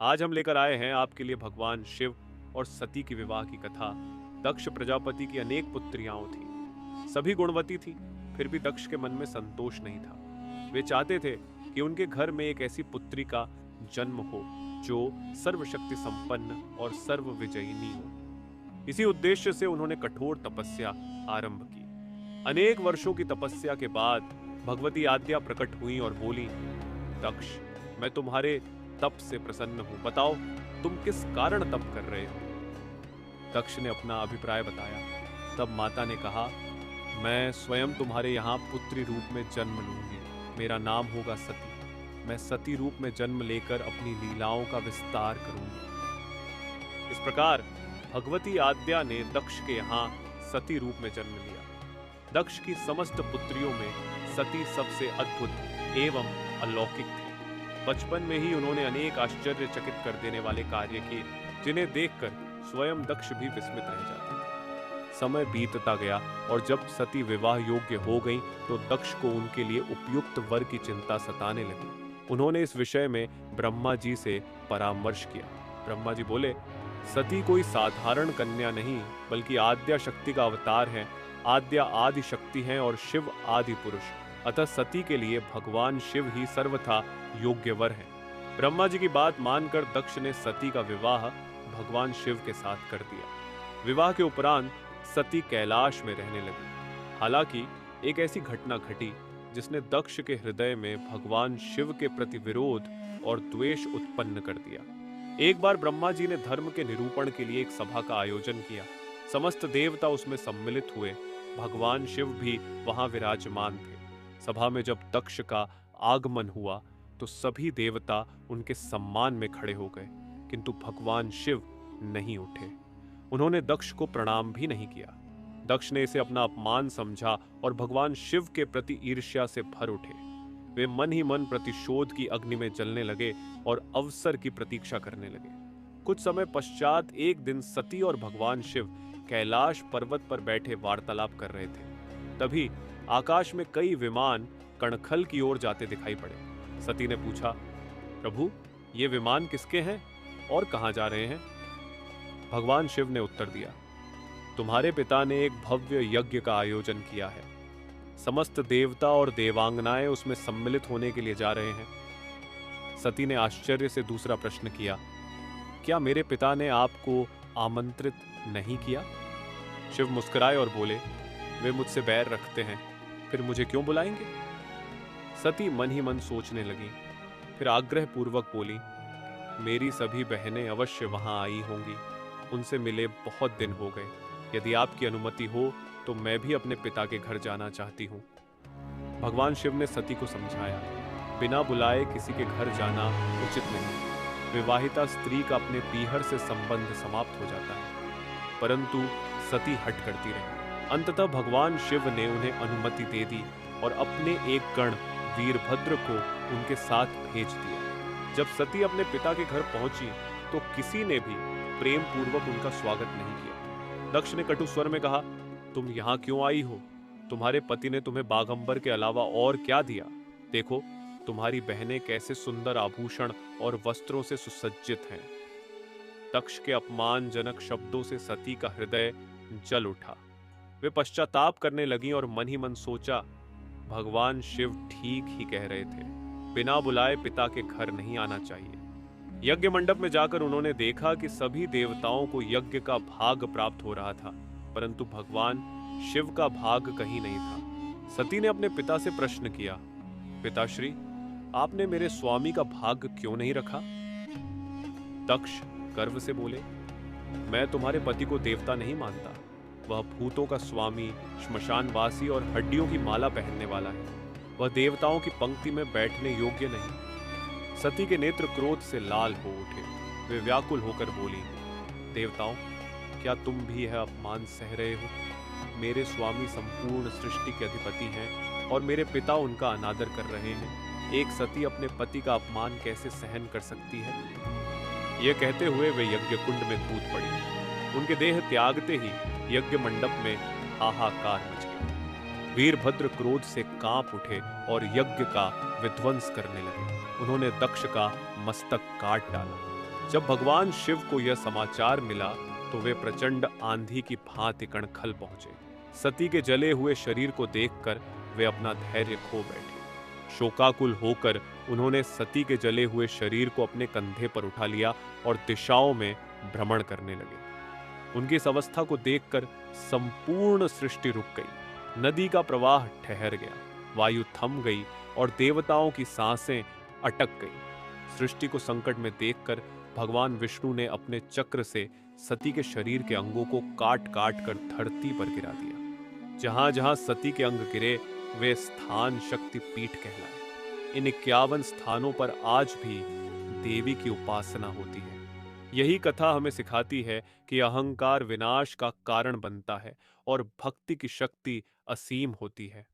आज हम लेकर आए हैं आपके लिए भगवान शिव और सती की विवाह की कथा। दक्ष प्रजापति की अनेक पुत्रियां थीं। सभी गुणवती थीं, फिर भी दक्ष के मन में संतोष नहीं था। वे चाहते थे कि उनके घर में एक ऐसी पुत्री का जन्म हो जो सर्वशक्ति संपन्न और सर्व विजयिनी हो। इसी उद्देश्य से उन्होंने कठोर तपस्या आरंभ की। अनेक वर्षों की तपस्या के बाद भगवती आद्या प्रकट हुई और बोली, दक्ष, मैं तुम्हारे तप से प्रसन्न हूं। बताओ, तुम किस कारण तप कर रहे हो? दक्ष ने अपना अभिप्राय बताया। तब माता ने कहा, मैं स्वयं तुम्हारे यहाँ पुत्री रूप में जन्म लूंगी। मेरा नाम होगा सती। मैं सती रूप में जन्म लेकर अपनी लीलाओं का विस्तार करूंगी। इस प्रकार भगवती आद्या ने दक्ष के यहाँ सती रूप में जन्म लिया। दक्ष की समस्त पुत्रियों में सती सबसे अद्भुत एवं अलौकिक थी। बचपन में ही उन्होंने अनेक आश्चर्यचकित कर देने वाले कार्य किए, जिन्हें देखकर स्वयं दक्ष भी विस्मित रह जाते थे। समय बीतता गया और जब सती विवाह योग्य हो गईं, तो दक्ष को उनके लिए उपयुक्त वर की चिंता सताने लगी। उन्होंने इस विषय में ब्रह्मा जी से परामर्श किया। ब्रह्मा जी बोले, सती कोई साधारण कन्या नहीं, बल्कि आद्या शक्ति का अवतार है। आद्या आदि शक्ति है और शिव आदि पुरुष। अतः सती के लिए भगवान शिव ही सर्वथा योग्य वर है। ब्रह्मा जी की बात मानकर दक्ष ने सती का विवाह भगवान शिव के साथ कर दिया। विवाह के उपरांत सती कैलाश में रहने लगी। हालांकि एक ऐसी घटना घटी जिसने दक्ष के हृदय में भगवान शिव के प्रति विरोध और द्वेष उत्पन्न कर दिया। एक बार ब्रह्मा जी ने धर्म के निरूपण के लिए एक सभा का आयोजन किया। समस्त देवता उसमें सम्मिलित हुए। भगवान शिव भी वहां विराजमान थे। सभा में जब दक्ष का आगमन हुआ तो सभी देवता उनके सम्मान में खड़े हो गए, किंतु भगवान शिव नहीं उठे। उन्होंने दक्ष को प्रणाम भी नहीं किया। दक्ष ने इसे अपना अपमान समझा और भगवान शिव के प्रति ईर्ष्या से भर उठे। वे मन ही मन प्रतिशोध की अग्नि में जलने लगे और अवसर की प्रतीक्षा करने लगे। कुछ समय पश्चात एक दिन सती और भगवान शिव कैलाश पर्वत पर बैठे वार्तालाप कर रहे थे। तभी आकाश में कई विमान कणखल की ओर जाते दिखाई पड़े। सती ने पूछा, प्रभु, ये विमान किसके हैं और कहां जा रहे हैं? भगवान शिव ने उत्तर दिया, तुम्हारे पिता ने एक भव्य यज्ञ का आयोजन किया है। समस्त देवता और देवांगनाएं उसमें सम्मिलित होने के लिए जा रहे हैं। सती ने आश्चर्य से दूसरा प्रश्न किया, क्या मेरे पिता ने आपको आमंत्रित नहीं किया? शिव मुस्कुराए और बोले, वे मुझसे बैर रखते हैं, फिर मुझे क्यों बुलाएंगे? सती मन ही मन सोचने लगी। फिर आग्रह पूर्वक बोली, मेरी सभी बहनें अवश्य वहां आई होंगी। उनसे मिले बहुत दिन हो गए। यदि आपकी अनुमति हो तो मैं भी अपने पिता के घर जाना चाहती हूँ। भगवान शिव ने सती को समझाया, बिना बुलाए किसी के घर जाना उचित नहीं। विवाहिता स्त्री का अपने पीहर से संबंध समाप्त हो जाता है। परंतु सती हट करती रही। अंततः भगवान शिव ने उन्हें अनुमति दे दी और अपने एक गण वीरभद्र को उनके साथ भेज दिया। जब सती अपने पिता के घर पहुंची तो किसी ने भी प्रेम पूर्वक उनका स्वागत नहीं किया। दक्ष ने कटु स्वर में कहा, तुम यहाँ क्यों आई हो? तुम्हारे पति ने तुम्हें बागंबर के अलावा और क्या दिया? देखो, तुम्हारी बहनें कैसे सुंदर आभूषण और वस्त्रों से सुसज्जित हैं। दक्ष के अपमानजनक शब्दों से सती का हृदय जल उठा। वे पश्चाताप करने लगी और मन ही मन सोचा, भगवान शिव ठीक ही कह रहे थे। बिना बुलाए पिता के घर नहीं आना चाहिए। यज्ञ मंडप में जाकर उन्होंने देखा कि सभी देवताओं को यज्ञ का भाग प्राप्त हो रहा था, परंतु भगवान शिव का भाग कहीं नहीं था। सती ने अपने पिता से प्रश्न किया, पिताश्री, आपने मेरे स्वामी का भाग क्यों नहीं रखा? दक्ष गर्व से बोले, मैं तुम्हारे पति को देवता नहीं मानता। वह भूतों का स्वामी, श्मशानवासी और हड्डियों की माला पहनने वाला है। वह देवताओं की पंक्ति में बैठने योग्य नहीं। सती के नेत्र क्रोध से लाल हो उठे। वे व्याकुल होकर बोली, देवताओं, क्या तुम भी यह अपमान सह रहे हो? मेरे स्वामी संपूर्ण सृष्टि के अधिपति हैं और मेरे पिता उनका अनादर कर रहे हैं। एक सती अपने पति का अपमान कैसे सहन कर सकती है? यह कहते हुए वे यज्ञ कुंड में कूद पड़ी। उनके देह त्यागते ही यज्ञ मंडप में हाहाकार मच गया। वीरभद्र क्रोध से कांप उठे और यज्ञ का विध्वंस करने लगे। उन्होंने दक्ष का मस्तक काट डाला। जब भगवान शिव को यह समाचार मिला तो वे प्रचंड आंधी की भांति कणखल पहुंचे। सती के जले हुए शरीर को देखकर वे अपना धैर्य खो बैठे। शोकाकुल होकर उन्होंने सती के जले हुए शरीर को अपने कंधे पर उठा लिया और दिशाओं में भ्रमण करने लगे। उनकी इस अवस्था को देखकर संपूर्ण सृष्टि रुक गई। नदी का प्रवाह ठहर गया, वायु थम गई और देवताओं की सांसें अटक गई। सृष्टि को संकट में देखकर भगवान विष्णु ने अपने चक्र से सती के शरीर के अंगों को काट काट कर धरती पर गिरा दिया। जहां जहां सती के अंग गिरे वे स्थान शक्ति पीठ कहलाए। इन 51 स्थानों पर आज भी देवी की उपासना होती है। यही कथा हमें सिखाती है कि अहंकार विनाश का कारण बनता है और भक्ति की शक्ति असीम होती है।